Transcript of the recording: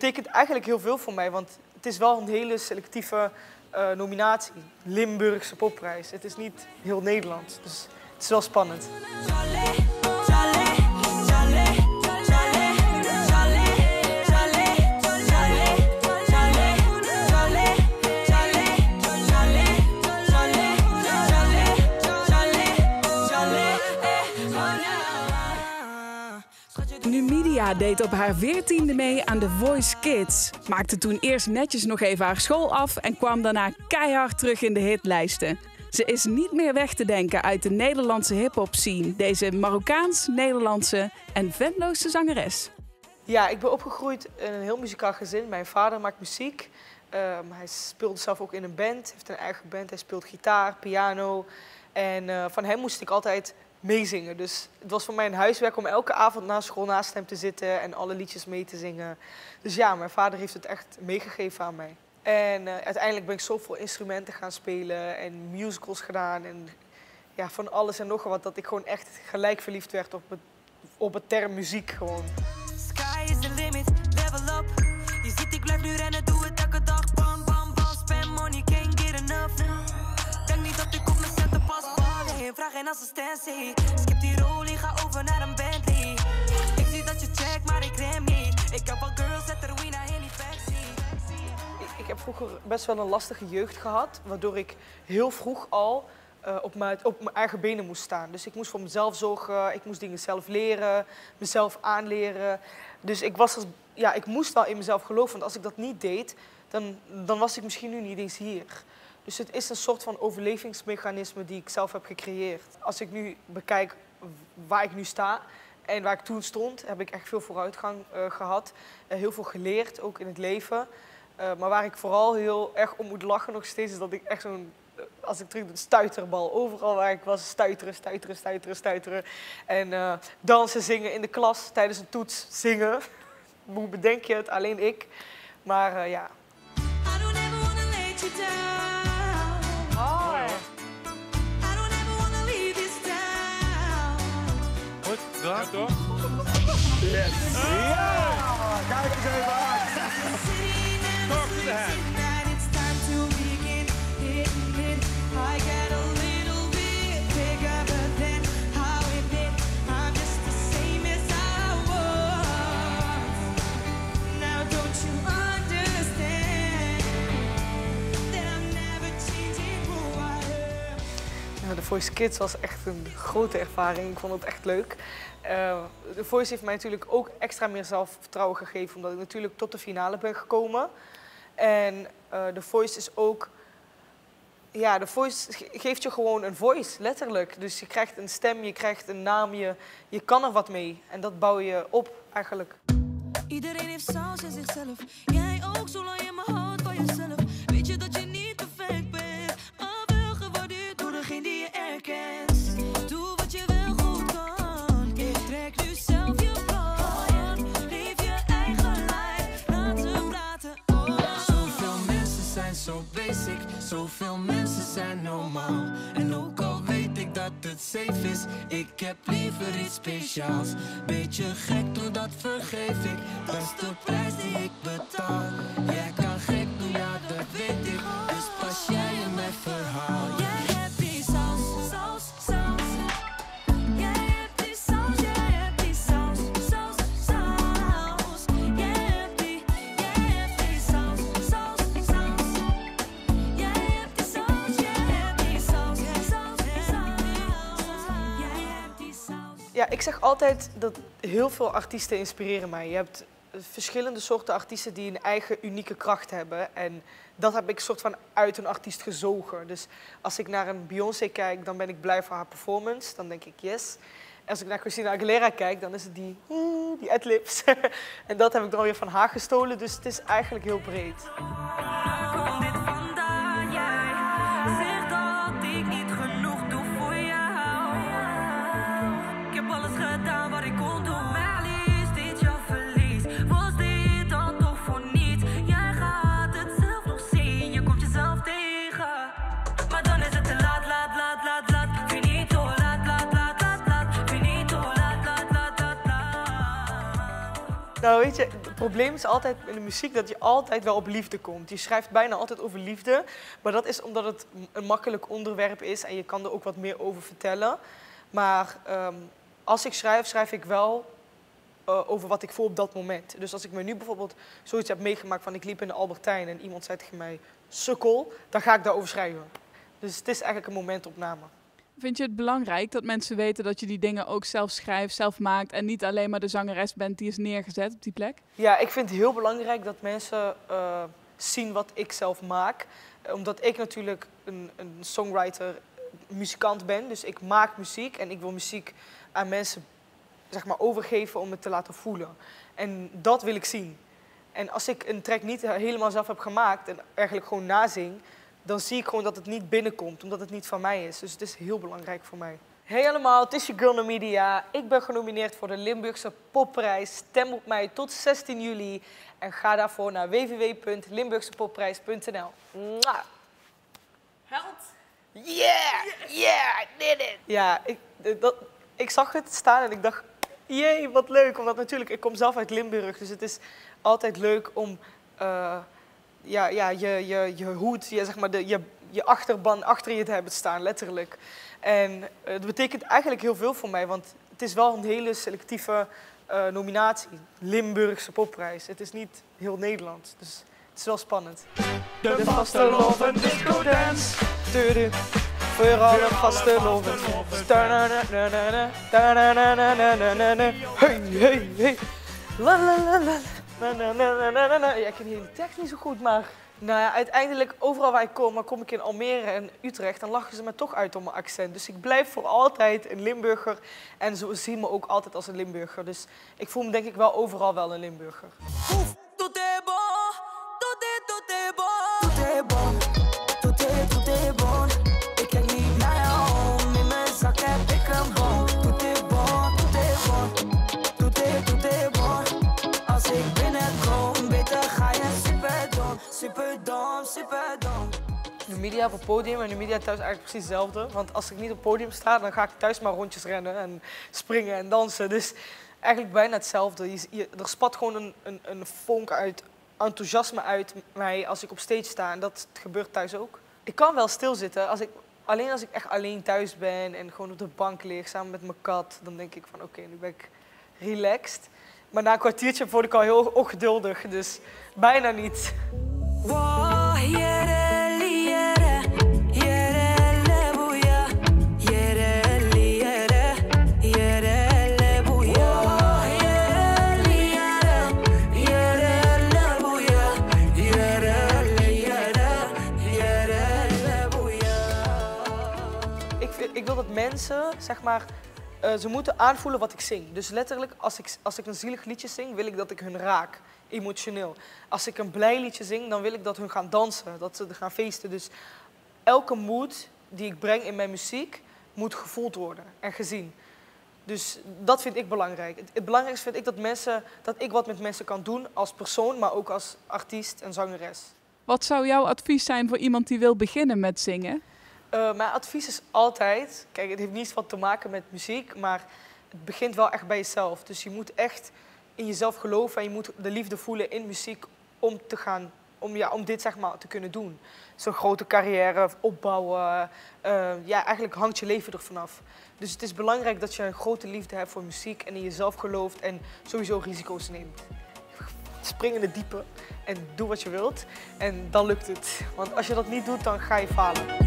betekent eigenlijk heel veel voor mij, want het is wel een hele selectieve nominatie. Limburgse popprijs. Het is niet heel Nederland, dus het is wel spannend. Numidia deed op haar 14e mee aan The Voice Kids. Maakte toen eerst netjes nog even haar school af en kwam daarna keihard terug in de hitlijsten. Ze is niet meer weg te denken uit de Nederlandse hip-hop scene. Deze Marokkaans-Nederlandse en Venloze zangeres. Ja, ik ben opgegroeid in een heel muzikaal gezin. Mijn vader maakt muziek. Hij speelde zelf ook in een band, heeft een eigen band. Hij speelt gitaar, piano. En van hem moest ik altijd meezingen. Dus het was voor mij een huiswerk om elke avond na school naast hem te zitten en alle liedjes mee te zingen. Dus ja, mijn vader heeft het echt meegegeven aan mij. En uiteindelijk ben ik zoveel instrumenten gaan spelen en musicals gedaan. En ja, van alles en nog wat, dat ik gewoon echt gelijk verliefd werd op het term muziek gewoon. Sky is the limit, level up. Je ziet, ik blijf nu rennen, doe het elke dag. Bam, bam, bam, spam money, can't get enough. Denk niet dat ik op mijn centen pas. Vraag geen assistentie. Skip die rolie, ga over naar een Bentley. Ik zie dat je checkt, maar ik rem niet. Ik heb al girls, zet er Wina in die backseat. Ik heb vroeger best wel een lastige jeugd gehad, waardoor ik heel vroeg al op mijn eigen benen moest staan. Dus ik moest voor mezelf zorgen, ik moest dingen zelf leren, mezelf aanleren. Dus ik moest wel in mezelf geloven, want als ik dat niet deed, dan was ik misschien nu niet eens hier. Dus het is een soort van overlevingsmechanisme die ik zelf heb gecreëerd. Als ik nu bekijk waar ik nu sta en waar ik toen stond, heb ik echt veel vooruitgang gehad. Heel veel geleerd, ook in het leven. Maar waar ik vooral heel erg om moet lachen nog steeds, is dat ik echt zo'n, als ik terug doe, stuiterbal. Overal waar ik was, stuiteren. En dansen, zingen in de klas, tijdens een toets zingen. Hoe bedenk je het? Alleen ik. Maar ja. Ja, toch? Yes. Ja! Kijk eens even aan. Talk to the hand. The Voice Kids was echt een grote ervaring. Ik vond het echt leuk. The Voice heeft mij natuurlijk ook extra meer zelfvertrouwen gegeven, omdat ik natuurlijk tot de finale ben gekomen. En The Voice is ook, ja, The Voice geeft je gewoon een voice, letterlijk. Dus je krijgt een stem, je krijgt een naam, je kan er wat mee. En dat bouw je op, eigenlijk. Iedereen heeft saus in zichzelf. Jij ook, zolang je me houdt van jezelf. Weet je dat je niet perfect bent, maar wel gewaardeerd door degene die je erkent. Doe wat je wel goed kan. Trek nu zelf je plan. Leef je eigen lijf, laat ze praten. Oh. Zoveel mensen zijn zo basic, zoveel mensen zijn normaal. En ook al weet ik dat het safe is, ik heb liever iets speciaals. Beetje gek, doe dat vergeef ik. Dat is de prijs die ik betaal. Jij kan gek doen, ja dat weet ik. Dus pas jij in mijn verhaal. Jij hebt die saus, saus, saus. Jij hebt die saus, jij hebt die saus, saus, saus. Jij hebt die saus, saus, saus. Jij hebt die saus, jij hebt die saus, saus, saus. Jij hebt die saus. Ja, ik zeg altijd dat heel veel artiesten inspireren mij. Je hebt verschillende soorten artiesten die een eigen unieke kracht hebben. En dat heb ik soort van uit een artiest gezogen. Dus als ik naar een Beyoncé kijk, dan ben ik blij voor haar performance. Dan denk ik yes. En als ik naar Christina Aguilera kijk, dan is het die adlibs. En dat heb ik dan weer van haar gestolen. Dus het is eigenlijk heel breed. Komt dit vandaan, jij zegt dat ik niet genoeg doe voor jou. Ik heb alles gedaan wat ik kon doen. Maar is dit jouw verlies? Was dit dan toch voor niets? Jij gaat het zelf nog zien, je komt jezelf tegen. Maar dan is het te laat, laat. Finito, laat. Finito, laat. Nou weet je, het probleem is altijd in de muziek dat je altijd wel op liefde komt. Je schrijft bijna altijd over liefde, maar dat is omdat het een makkelijk onderwerp is en je kan er ook wat meer over vertellen. Maar als ik schrijf, schrijf ik wel over wat ik voel op dat moment. Dus als ik me nu bijvoorbeeld zoiets heb meegemaakt van ik liep in de Albertijn en iemand zei tegen mij sukkel, dan ga ik daarover schrijven. Dus het is eigenlijk een momentopname. Vind je het belangrijk dat mensen weten dat je die dingen ook zelf schrijft, zelf maakt en niet alleen maar de zangeres bent die is neergezet op die plek? Ja, ik vind het heel belangrijk dat mensen zien wat ik zelf maak. Omdat ik natuurlijk een songwriter, muzikant ben. Dus ik maak muziek en ik wil muziek aan mensen zeg maar, overgeven om het te laten voelen. En dat wil ik zien. En als ik een track niet helemaal zelf heb gemaakt en eigenlijk gewoon nazing, dan zie ik gewoon dat het niet binnenkomt, omdat het niet van mij is. Dus het is heel belangrijk voor mij. Hey allemaal, het is je girl Numidia. Ik ben genomineerd voor de Limburgse Popprijs. Stem op mij tot 16 juli en ga daarvoor naar www.limburgsepoprijs.nl. Held! Yeah, I did it! Ja, ik zag het staan en ik dacht, jee, wat leuk. Omdat natuurlijk, ik kom zelf uit Limburg, dus het is altijd leuk om je hoed, zeg maar je achterban achter je te hebben staan, letterlijk. En dat betekent eigenlijk heel veel voor mij, want het is wel een hele selectieve nominatie. Limburgse Popprijs. Het is niet heel Nederland, dus het is wel spannend. De vastelovend disco dance. Voor alle vastelovend. Hey, hey, hey. La la la la. Ja, ik ken die hele tekst niet zo goed, maar nou ja, uiteindelijk overal waar ik kom, maar kom ik in Almere en Utrecht, dan lachen ze me toch uit om mijn accent. Dus ik blijf voor altijd een Limburger en ze zien me ook altijd als een Limburger. Dus ik voel me denk ik wel overal wel een Limburger. Tout est bon, tout est bon. Tout est bon, tout est bon. Ik kijk niet naar jou om, in mijn zak heb ik een bon. Tout est bon, tout est bon. Tout est bon. Als ik binnenkom, beter ga je superdom. Superdom, superdom. Numidia op het podium en Numidia thuis eigenlijk precies hetzelfde. Want als ik niet op het podium sta, dan ga ik thuis maar rondjes rennen en springen en dansen. Dus eigenlijk bijna hetzelfde. Er spat gewoon een vonk uit enthousiasme uit mij als ik op stage sta. En dat gebeurt thuis ook. Ik kan wel stilzitten. Alleen als ik echt alleen thuis ben en gewoon op de bank lig samen met mijn kat. Dan denk ik van oké, nu ben ik relaxed. Maar na een kwartiertje word ik al heel ongeduldig. Dus bijna niet. Wow, yere, yere, yere, lebuya. Yere, yere, yere, lebuya. Wow, yere, yere, yere, lebuya. Yere, yere, yere, lebuya. Ik wil dat mensen, zeg maar, ze moeten aanvoelen wat ik zing. Dus letterlijk, als ik een zielig liedje zing, wil ik dat ik hun raak. Emotioneel. Als ik een blij liedje zing, dan wil ik dat hun gaan dansen, dat ze gaan feesten. Dus elke mood die ik breng in mijn muziek moet gevoeld worden en gezien. Dus dat vind ik belangrijk. Het belangrijkste vind ik dat ik wat met mensen kan doen als persoon, maar ook als artiest en zangeres. Wat zou jouw advies zijn voor iemand die wil beginnen met zingen? Mijn advies is altijd, kijk, het heeft niets wat te maken met muziek, maar het begint wel echt bij jezelf. Dus je moet echt in jezelf geloven en je moet de liefde voelen in muziek om dit zeg maar te kunnen doen. Zo'n grote carrière opbouwen, eigenlijk hangt je leven er vanaf. Dus het is belangrijk dat je een grote liefde hebt voor muziek en in jezelf gelooft en sowieso risico's neemt. Spring in het diepe en doe wat je wilt en dan lukt het. Want als je dat niet doet, dan ga je falen.